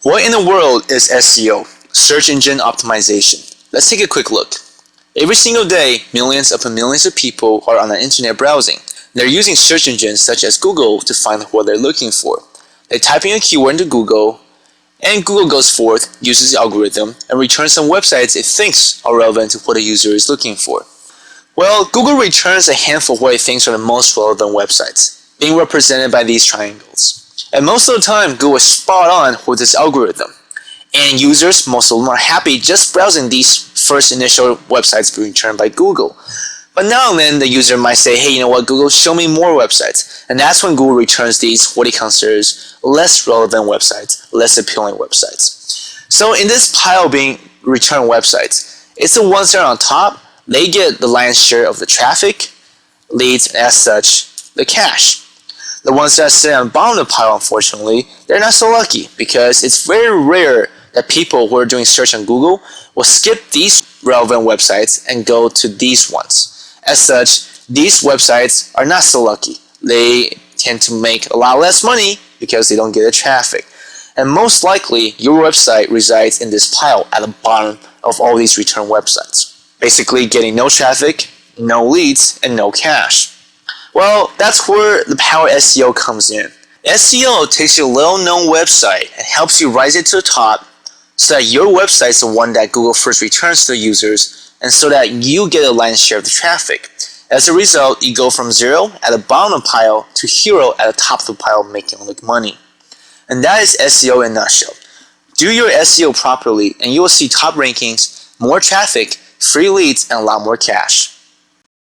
What in the world is SEO, search engine optimization? Let's take a quick look. Every single day, millions upon millions of people are on the internet browsing. They're using search engines such as Google to find what they're looking for. They type in a keyword into Google, and Google goes forth, uses the algorithm, and returns some websites it thinks are relevant to what the user is looking for. Well, Google returns a handful of what it thinks are the most relevant websites, being represented by these triangles. And most of the time, Google is spot on with this algorithm. And users, most of them, are happy just browsing these first initial websites being returned by Google. But now and then, the user might say, hey, you know what, Google, show me more websites. And that's when Google returns these, what he considers less relevant websites, less appealing websites. So in this pile being returned websites, it's the ones that are on top. They get the lion's share of the traffic, leads, and as such, the cash. The ones that sit on the bottom of the pile, unfortunately, they're not so lucky because it's very rare that people who are doing search on Google will skip these relevant websites and go to these ones. As such, these websites are not so lucky. They tend to make a lot less money because they don't get the traffic. And most likely, your website resides in this pile at the bottom of all these return websites. Basically, getting no traffic, no leads, and no cash. Well, that's where the power SEO comes in. SEO takes your little-known website and helps you rise it to the top so that your website is the one that Google first returns to the users and so that you get a lion's share of the traffic. As a result, you go from 0 at the bottom of the pile to hero at the top of the pile making all the money. And that is SEO in a nutshell. Do your SEO properly and you will see top rankings, more traffic, free leads, and a lot more cash.